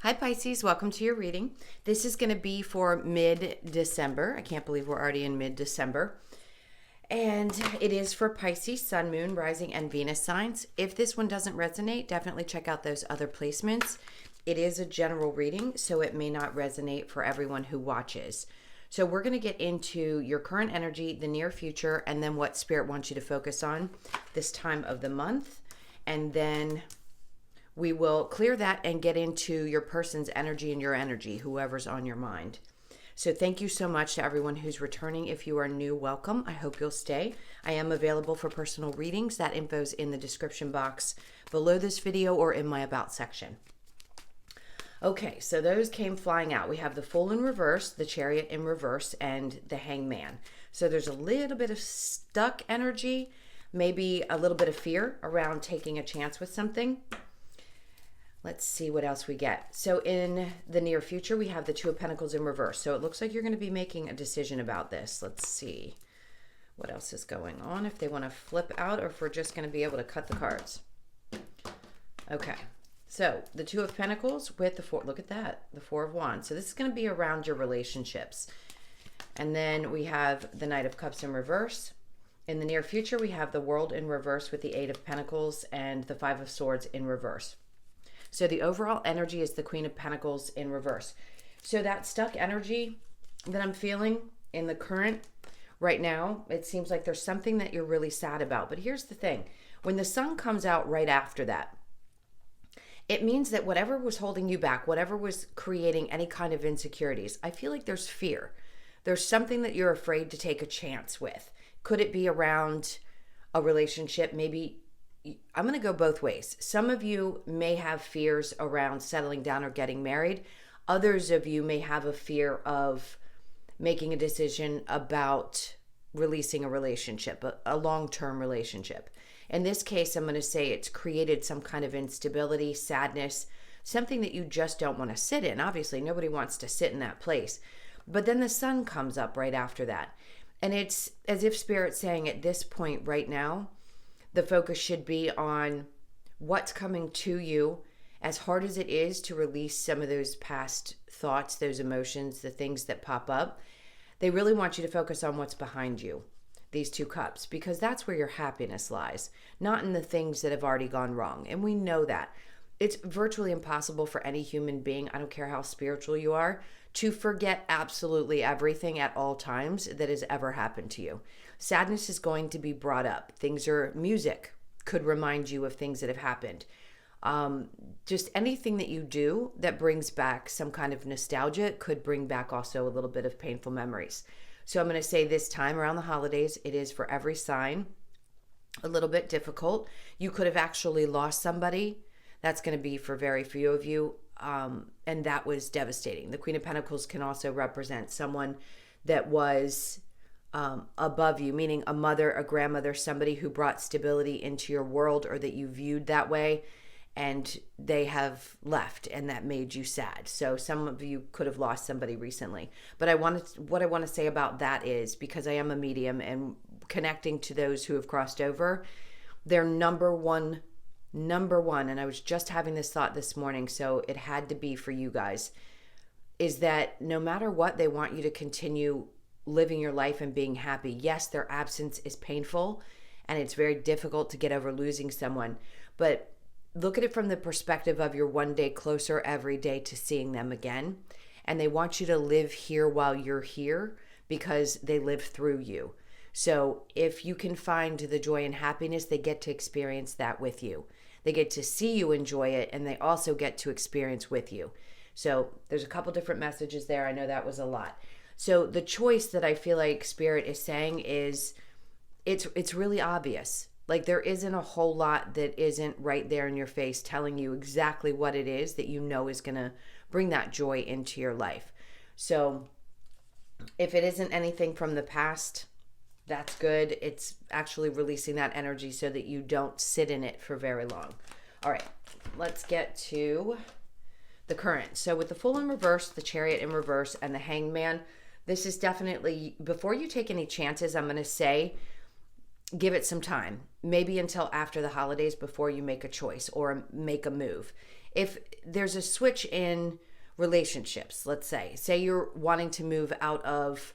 Hi Pisces, welcome to your reading. This is going to be for mid-December. I can't believe we're already in mid-December. And it is for Pisces, Sun, Moon, Rising, and Venus signs. If this one doesn't resonate, definitely check out those other placements. It is a general reading, so it may not resonate for everyone who watches. So we're going to get into your current energy, the near future, and then what Spirit wants you to focus on this time of the month. And then we will clear that and get into your person's energy and your energy, whoever's on your mind. So thank you so much to everyone who's returning. If you are new, welcome. I hope you'll stay. I am available for personal readings. That info's in the description box below this video or in my About section. Okay, so those came flying out. We have the Fool in reverse, the Chariot in reverse, and the Hangman. So there's a little bit of stuck energy, maybe a little bit of fear around taking a chance with something. Let's see what else we get. So in the near future, we have the Two of Pentacles in reverse. So it looks like you're going to be making a decision about this. Let's see what else is going on, if they want to flip out or if we're just going to be able to cut the cards. Okay, so the Two of Pentacles with the Four, look at that, the Four of Wands. So this is going to be around your relationships. And then we have the Knight of Cups in reverse. In the near future, we have the World in reverse with the Eight of Pentacles and the Five of Swords in reverse. So the overall energy is the Queen of Pentacles in reverse. So that stuck energy that I'm feeling in the current right now, it seems like there's something that you're really sad about. But here's the thing. When the sun comes out right after that, it means that whatever was holding you back, whatever was creating any kind of insecurities, I feel like there's fear. There's something that you're afraid to take a chance with. Could it be around a relationship? Maybe I'm going to go both ways. Some of you may have fears around settling down or getting married. Others of you may have a fear of making a decision about releasing a relationship, a long-term relationship. In this case, I'm going to say it's created some kind of instability, sadness, something that you just don't want to sit in. Obviously, nobody wants to sit in that place. But then the sun comes up right after that. And it's as if Spirit's saying at this point right now, the focus should be on what's coming to you. As hard as it is to release some of those past thoughts, those emotions, the things that pop up, they really want you to focus on what's behind you, these two cups, because that's where your happiness lies, not in the things that have already gone wrong. And we know that. It's virtually impossible for any human being, I don't care how spiritual you are, to forget absolutely everything at all times that has ever happened to you. Sadness is going to be brought up. Music could remind you of things that have happened. Just anything that you do that brings back some kind of nostalgia could bring back also a little bit of painful memories. So I'm going to say this time around the holidays, it is for every sign a little bit difficult. You could have actually lost somebody. That's going to be for very few of you. And that was devastating. The Queen of Pentacles can also represent someone that was above you, meaning a mother, a grandmother, somebody who brought stability into your world or that you viewed that way, and they have left and that made you sad. So some of you could have lost somebody recently. But what I want to say about that is, because I am a medium and connecting to those who have crossed over, their number one, and I was just having this thought this morning, so it had to be for you guys, is that no matter what, they want you to continue living your life and being happy. Yes, their absence is painful and it's very difficult to get over losing someone, but look at it from the perspective of you're one day closer every day to seeing them again. And they want you to live here while you're here because they live through you. So if you can find the joy and happiness, they get to experience that with you. They get to see you enjoy it, and they also get to experience with you. So there's a couple different messages there. I know that was a lot. So the choice that I feel like Spirit is saying is it's really obvious. Like there isn't a whole lot that isn't right there in your face telling you exactly what it is that you know is going to bring that joy into your life. So if it isn't anything from the past, that's good. It's actually releasing that energy so that you don't sit in it for very long. All right, let's get to the current. So with the Fool in reverse, the Chariot in reverse, and the Hangman, this is definitely, before you take any chances, I'm going to say, give it some time. Maybe until after the holidays before you make a choice or make a move. if there's a switch in relationships, let's say you're wanting to move out of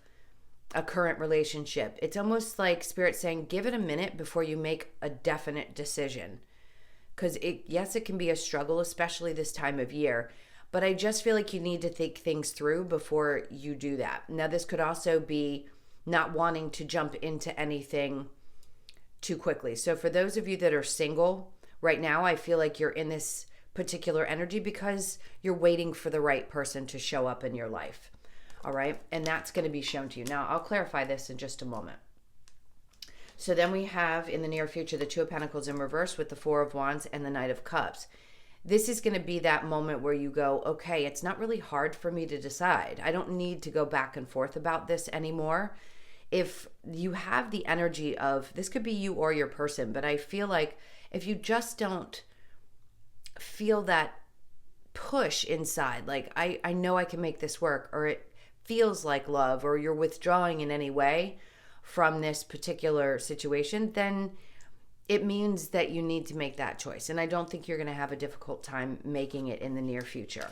a current relationship, it's almost like Spirit saying, give it a minute before you make a definite decision. Because yes, it can be a struggle, especially this time of year. But I just feel like you need to think things through before you do that. Now, this could also be not wanting to jump into anything too quickly. So for those of you that are single right now, I feel like you're in this particular energy because you're waiting for the right person to show up in your life. All right. And that's going to be shown to you. Now, I'll clarify this in just a moment. So then we have in the near future the Two of Pentacles in reverse with the Four of Wands and the Knight of Cups. This is going to be that moment where you go, okay, it's not really hard for me to decide. I don't need to go back and forth about this anymore. If you have the energy of, this could be you or your person, but I feel like if you just don't feel that push inside, like I know I can make this work, or it feels like love, or you're withdrawing in any way from this particular situation, then it means that you need to make that choice. And I don't think you're going to have a difficult time making it in the near future.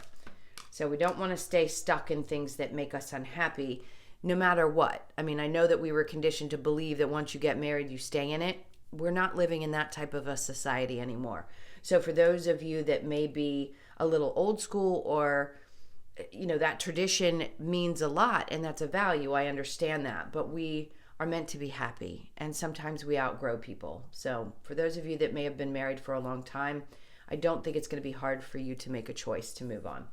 So we don't want to stay stuck in things that make us unhappy, no matter what. I mean, I know that we were conditioned to believe that once you get married, you stay in it. We're not living in that type of a society anymore. So for those of you that may be a little old school, or that tradition means a lot and that's a value, I understand that. But we are meant to be happy, and sometimes we outgrow people. So for those of you that may have been married for a long time, I don't think it's going to be hard for you to make a choice to move on.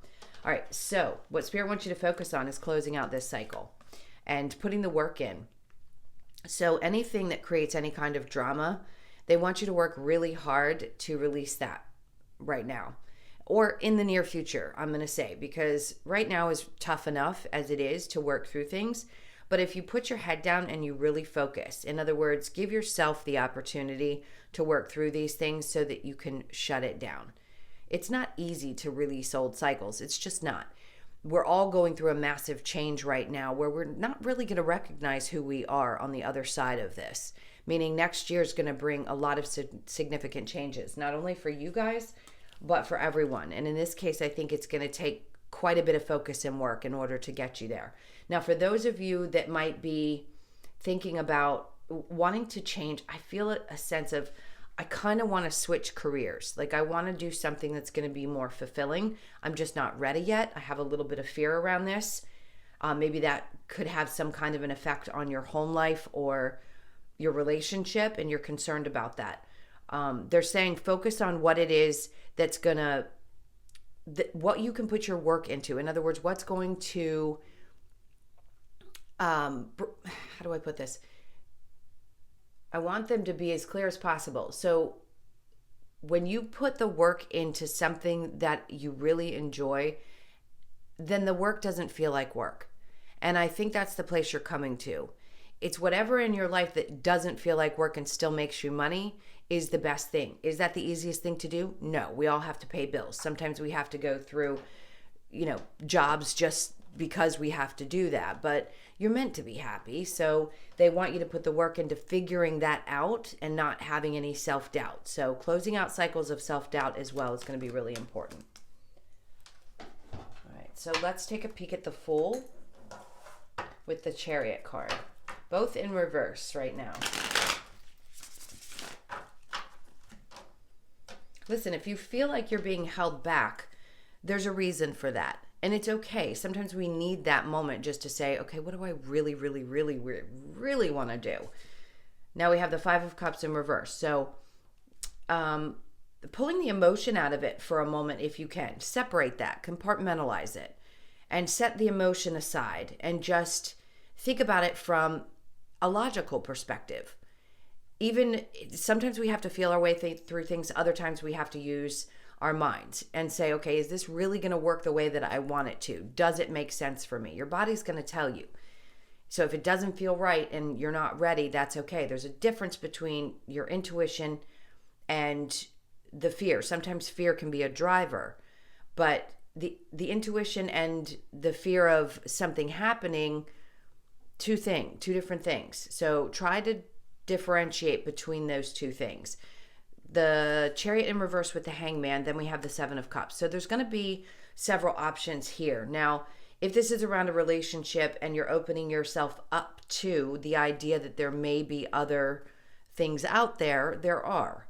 All right, so what Spirit wants you to focus on is closing out this cycle and putting the work in. So anything that creates any kind of drama, they want you to work really hard to release that right now, or in the near future, I'm going to say, because right now is tough enough as it is to work through things. But if you put your head down and you really focus, in other words, give yourself the opportunity to work through these things so that you can shut it down. It's not easy to release old cycles. It's just not. We're all going through a massive change right now where we're not really going to recognize who we are on the other side of this. Meaning next year is going to bring a lot of significant changes, not only for you guys, but for everyone. And in this case, I think it's going to take quite a bit of focus and work in order to get you there. Now, for those of you that might be thinking about wanting to change, I feel a sense of, I kind of want to switch careers. Like I want to do something that's going to be more fulfilling. I'm just not ready yet. I have a little bit of fear around this. Maybe that could have some kind of an effect on your home life or your relationship, and you're concerned about that. They're saying focus on what it is that's going to, what you can put your work into. In other words, what's going to, how do I put this? I want them to be as clear as possible. So when you put the work into something that you really enjoy, then the work doesn't feel like work. And I think that's the place you're coming to. It's whatever in your life that doesn't feel like work and still makes you money is the best thing. Is that the easiest thing to do? No, we all have to pay bills. Sometimes we have to go through, jobs just because we have to do that, but you're meant to be happy. So they want you to put the work into figuring that out and not having any self-doubt. So closing out cycles of self-doubt as well is going to be really important. All right, so let's take a peek at the Fool with the Chariot card, both in reverse right now. Listen, if you feel like you're being held back, there's a reason for that. And it's okay. Sometimes we need that moment just to say, okay, what do I really, really, really, really want to do? Now we have the Five of Cups in reverse. So pulling the emotion out of it for a moment if you can. Separate that, compartmentalize it, and set the emotion aside and just think about it from a logical perspective. Even sometimes we have to feel our way through things. Other times we have to use our minds and say, okay, is this really going to work the way that I want it to? Does it make sense for me? Your body's going to tell you. So if it doesn't feel right and you're not ready, that's okay. There's a difference between your intuition and the fear. Sometimes fear can be a driver, but the intuition and the fear of something happening, two different things. So try to differentiate between those two things. the Chariot in reverse with the Hangman, then we have the Seven of Cups. So there's going to be several options here. Now, if this is around a relationship and you're opening yourself up to the idea that there may be other things out there, there are.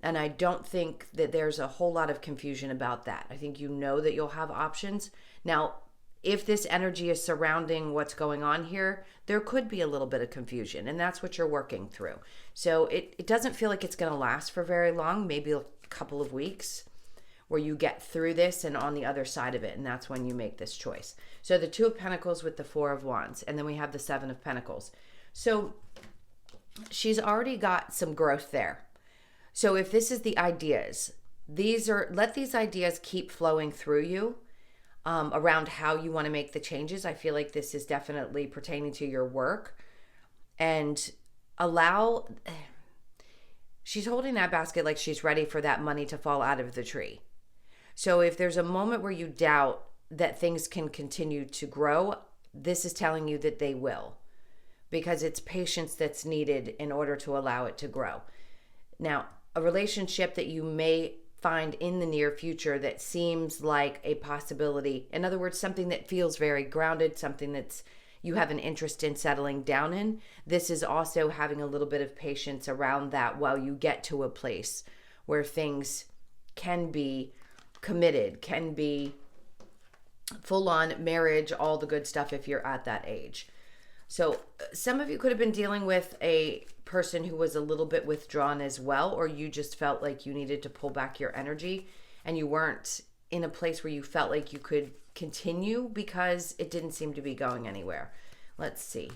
And I don't think that there's a whole lot of confusion about that. I think you know that you'll have options. Now, if this energy is surrounding what's going on here, there could be a little bit of confusion, and that's what you're working through. So it doesn't feel like it's going to last for very long, maybe a couple of weeks, where you get through this and on the other side of it, and that's when you make this choice. So the Two of Pentacles with the Four of Wands, and then we have the Seven of Pentacles. So she's already got some growth there. So if this is the ideas, let these ideas keep flowing through you. Around how you want to make the changes. I feel like this is definitely pertaining to your work. And she's holding that basket like she's ready for that money to fall out of the tree. So if there's a moment where you doubt that things can continue to grow, this is telling you that they will. Because it's patience that's needed in order to allow it to grow. Now, a relationship that you may find in the near future that seems like a possibility. In other words, something that feels very grounded, something that's you have an interest in settling down in. This is also having a little bit of patience around that while you get to a place where things can be committed, can be full-on marriage, all the good stuff if you're at that age. So some of you could have been dealing with a person who was a little bit withdrawn as well, or you just felt like you needed to pull back your energy and you weren't in a place where you felt like you could continue because it didn't seem to be going anywhere. Let's see.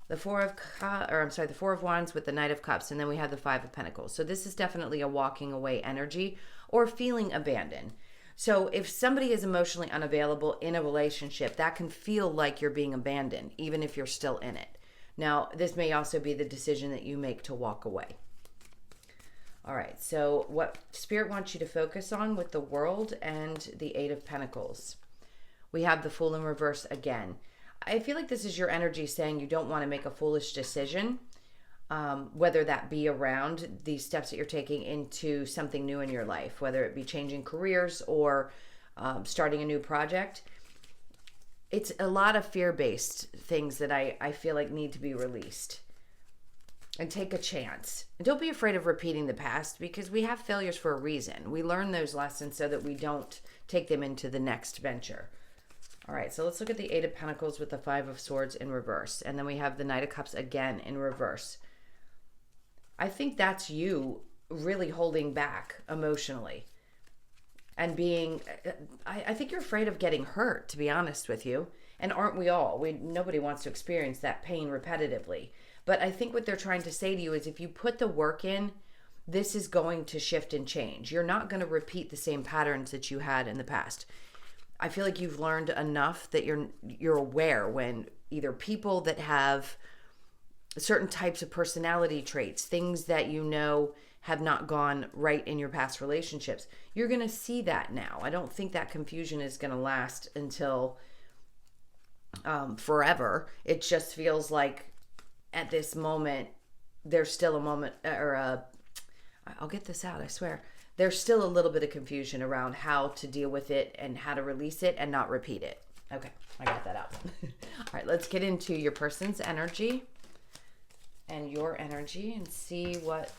The Four of Wands with the Knight of Cups, and then we have the Five of Pentacles. So this is definitely a walking away energy or feeling abandoned. So if somebody is emotionally unavailable in a relationship, that can feel like you're being abandoned, even if you're still in it. Now, this may also be the decision that you make to walk away. All right, so what Spirit wants you to focus on with the World and the Eight of Pentacles. We have the Fool in reverse again. I feel like this is your energy saying you don't want to make a foolish decision, whether that be around the steps that you're taking into something new in your life, whether it be changing careers or starting a new project. It's a lot of fear-based things that I feel like need to be released. And take a chance. And don't be afraid of repeating the past, because we have failures for a reason. We learn those lessons so that we don't take them into the next venture. All right, so let's look at the Eight of Pentacles with the Five of Swords in reverse. And then we have the Knight of Cups again in reverse. I think that's you really holding back emotionally. And being, I think you're afraid of getting hurt, to be honest with you. And aren't we all? Nobody wants to experience that pain repetitively. But I think what they're trying to say to you is if you put the work in, this is going to shift and change. You're not going to repeat the same patterns that you had in the past. I feel like you've learned enough that you're aware when either people that have certain types of personality traits, things that you know have not gone right in your past relationships, you're going to see that now. I don't think that confusion is going to last until forever. It just feels like at this moment, there's still a moment, I'll get this out, I swear. There's still a little bit of confusion around how to deal with it and how to release it and not repeat it. Okay, I got that out. All right, let's get into your person's energy and your energy and see what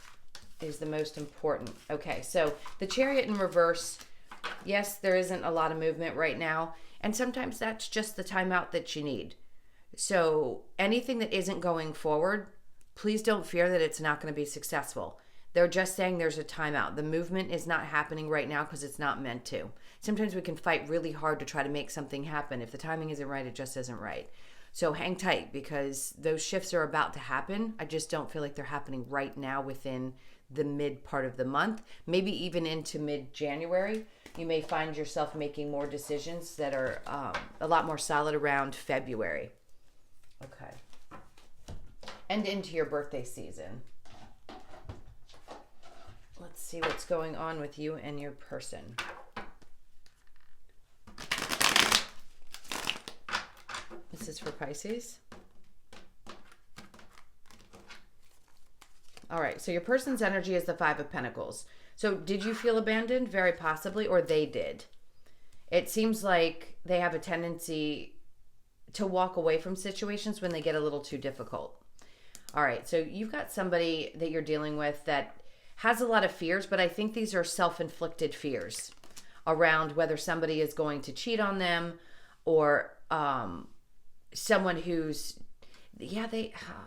is the most important. Okay, so the Chariot in reverse, yes, there isn't a lot of movement right now, and sometimes that's just the timeout that you need. So anything that isn't going forward, please don't fear that it's not going to be successful. They're just saying there's a timeout. The movement is not happening right now because it's not meant to. Sometimes we can fight really hard to try to make something happen. If the timing isn't right, it just isn't right. So hang tight because those shifts are about to happen. I just don't feel like they're happening right now within the mid part of the month, maybe even into mid-January. You may find yourself making more decisions that are a lot more solid around February. Okay. And into your birthday season. Let's see what's going on with you and your person. This is for Pisces. All right. So your person's energy is the Five of Pentacles. So did you feel abandoned? Very possibly, or they did. It seems like they have a tendency to walk away from situations when they get a little too difficult. All right. So you've got somebody that you're dealing with that has a lot of fears, but I think these are self-inflicted fears around whether somebody is going to cheat on them, or someone who's,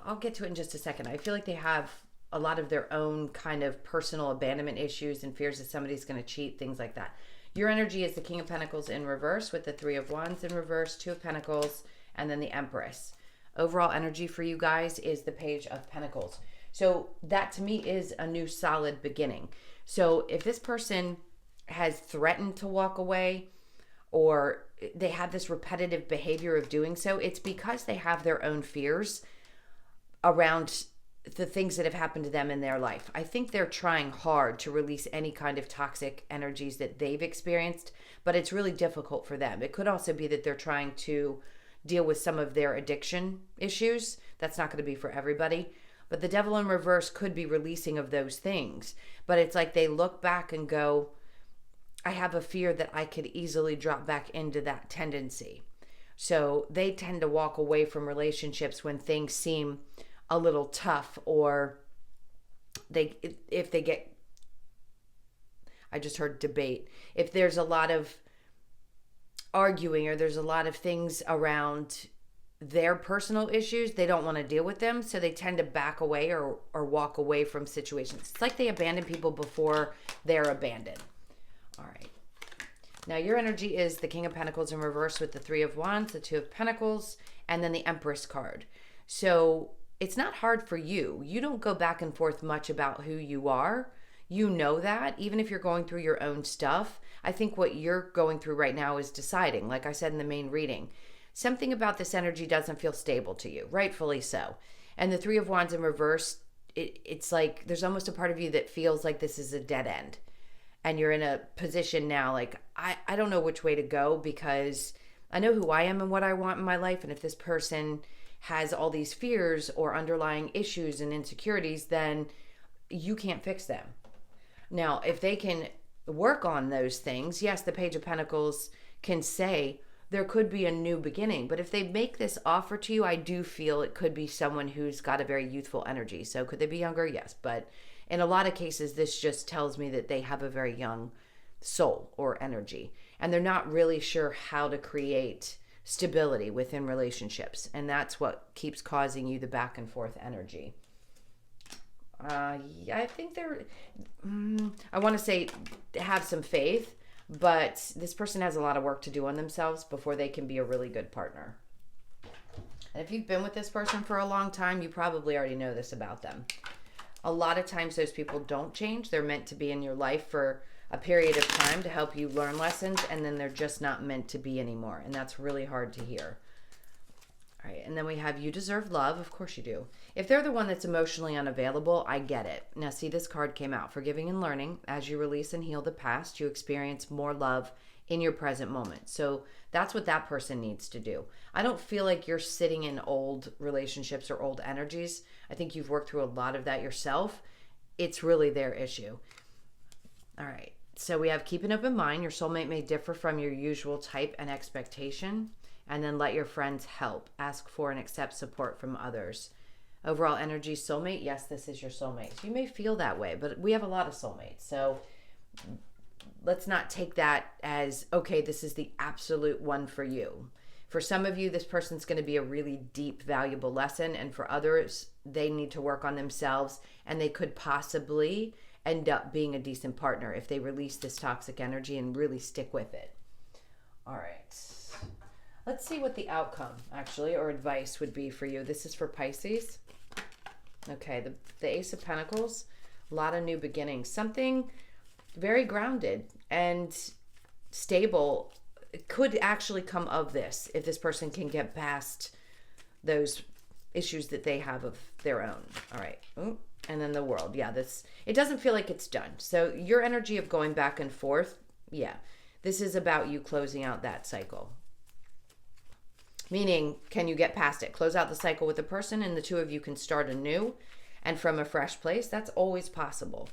I'll get to it in just a second. I feel like they have a lot of their own kind of personal abandonment issues and fears that somebody's going to cheat, things like that. Your energy is the King of Pentacles in reverse with the Three of Wands in reverse, Two of Pentacles, and then the Empress. Overall energy for you guys is the Page of Pentacles. So that to me is a new solid beginning. So if this person has threatened to walk away, or they have this repetitive behavior of doing so, it's because they have their own fears around the things that have happened to them in their life. I think they're trying hard to release any kind of toxic energies that they've experienced, but it's really difficult for them. It could also be that they're trying to deal with some of their addiction issues. That's not going to be for everybody. But the Devil in reverse could be releasing of those things. But it's like they look back and go, I have a fear that I could easily drop back into that tendency. So they tend to walk away from relationships when things seem a little tough, or if they get, I just heard debate. If there's a lot of arguing, or there's a lot of things around their personal issues, they don't want to deal with them, so they tend to back away or walk away from situations. It's like they abandon people before they're abandoned. All right. Now your energy is the King of Pentacles in reverse with the Three of Wands, the Two of Pentacles, and then the Empress card. So it's not hard for you. You don't go back and forth much about who you are. You know that, even if you're going through your own stuff. I think what you're going through right now is deciding, like I said in the main reading, something about this energy doesn't feel stable to you, rightfully so. And the Three of Wands in reverse, it's like there's almost a part of you that feels like this is a dead end. And you're in a position now, like, I don't know which way to go, because I know who I am and what I want in my life. And if this person has all these fears or underlying issues and insecurities, then you can't fix them. Now, if they can work on those things, yes, the Page of Pentacles can say there could be a new beginning. But if they make this offer to you, I do feel it could be someone who's got a very youthful energy. So could they be younger? Yes. But in a lot of cases, this just tells me that they have a very young soul or energy, and they're not really sure how to create stability within relationships. And that's what keeps causing you the back and forth energy. I think I want to say have some faith, but this person has a lot of work to do on themselves before they can be a really good partner. And if you've been with this person for a long time, you probably already know this about them. A lot of times those people don't change. They're meant to be in your life for a period of time to help you learn lessons, and then they're just not meant to be anymore. And that's really hard to hear. All right, and then we have you deserve love. Of course you do. If they're the one that's emotionally unavailable, I get it. Now see, this card came out. Forgiving and learning. As you release and heal the past, you experience more love in your present moment. So that's what that person needs to do. I don't feel like you're sitting in old relationships or old energies. I think you've worked through a lot of that yourself. It's really their issue. All right. So we have keep an open mind. Your soulmate may differ from your usual type and expectation. And then let your friends help. Ask for and accept support from others. Overall energy, soulmate. Yes, this is your soulmate. You may feel that way, but we have a lot of soulmates. So let's not take that as, okay, this is the absolute one for you. For some of you, this person's going to be a really deep, valuable lesson. And for others, they need to work on themselves, and they could possibly end up being a decent partner if they release this toxic energy and really stick with it. All right. Let's see what the outcome, actually, or advice would be for you. This is for Pisces. Okay, the Ace of Pentacles, a lot of new beginnings. Something very grounded and stable could actually come of this if this person can get past those issues that they have of their own. All right. Ooh. And then the World. Yeah, it doesn't feel like it's done. So your energy of going back and forth, yeah, this is about you closing out that cycle. Meaning, can you get past it? Close out the cycle with the person, and the two of you can start anew. and from a fresh place. That's always possible.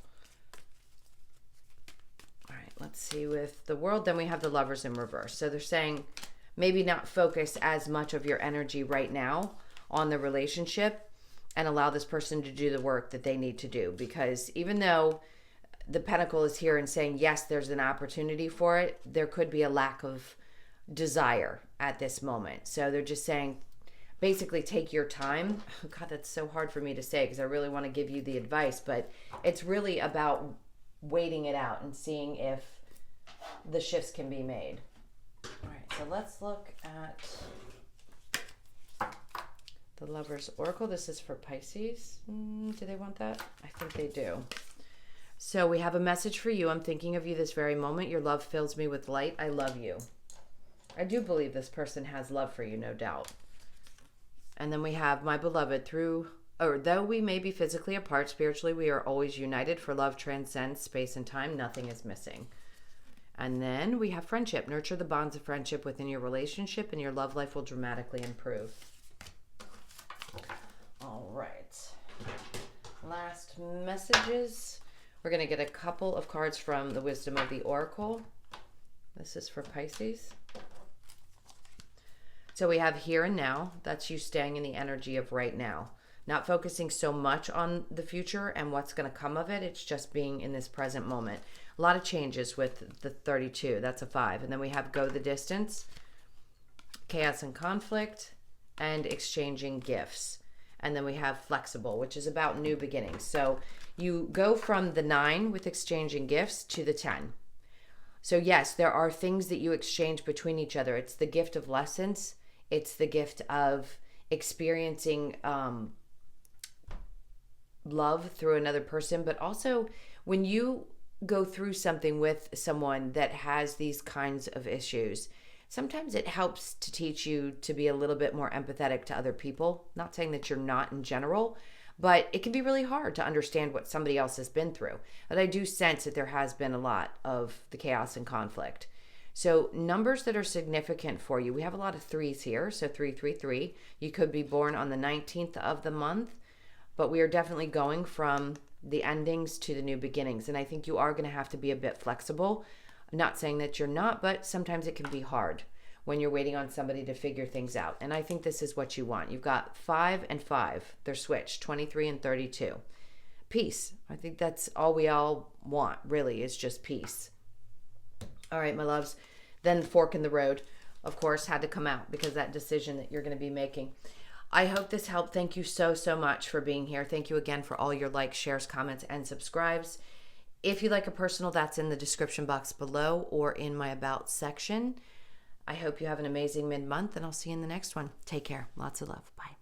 All right, let's see with the World. Then we have the Lovers in reverse. So they're saying maybe not focus as much of your energy right now on the relationship and allow this person to do the work that they need to do. Because even though the Pentacle is here and saying, yes, there's an opportunity for it, there could be a lack of desire at this moment. So they're just saying, basically take your time. Oh, God, that's so hard for me to say because I really want to give you the advice, but it's really about waiting it out and seeing if the shifts can be made. All right, so let's look at the Lover's Oracle. This is for Pisces. Do they want that? I think they do. So we have a message for you. I'm thinking of you this very moment. Your love fills me with light. I love you. I do believe this person has love for you, no doubt. And then we have, my beloved, though we may be physically apart, spiritually we are always united, for love transcends space and time. Nothing is missing. And then we have friendship. Nurture the bonds of friendship within your relationship and your love life will dramatically improve. All right. Last messages. We're going to get a couple of cards from the Wisdom of the Oracle. This is for Pisces. So we have here and now. That's you staying in the energy of right now. Not focusing so much on the future and what's going to come of it. It's just being in this present moment. A lot of changes with the 32. That's a 5. And then we have go the distance, chaos and conflict, and exchanging gifts. And then we have flexible, which is about new beginnings. So you go from the 9 with exchanging gifts to the 10. So yes, there are things that you exchange between each other. It's the gift of lessons. It's the gift of experiencing love through another person. But also when you go through something with someone that has these kinds of issues, sometimes it helps to teach you to be a little bit more empathetic to other people. Not saying that you're not in general, but it can be really hard to understand what somebody else has been through. But I do sense that there has been a lot of the chaos and conflict. So numbers that are significant for you. We have a lot of 3s here. So 333. You could be born on the 19th of the month, but we are definitely going from the endings to the new beginnings. And I think you are going to have to be a bit flexible. I'm not saying that you're not, but sometimes it can be hard when you're waiting on somebody to figure things out. And I think this is what you want. You've got 5 and 5. They're switched, 23 and 32. Peace. I think that's all we all want, really, is just peace. All right, my loves. Then fork in the road, of course, had to come out because that decision that you're going to be making. I hope this helped. Thank you so, so much for being here. Thank you again for all your likes, shares, comments, and subscribes. If you like a personal, that's in the description box below or in my About section. I hope you have an amazing mid-month, and I'll see you in the next one. Take care. Lots of love. Bye.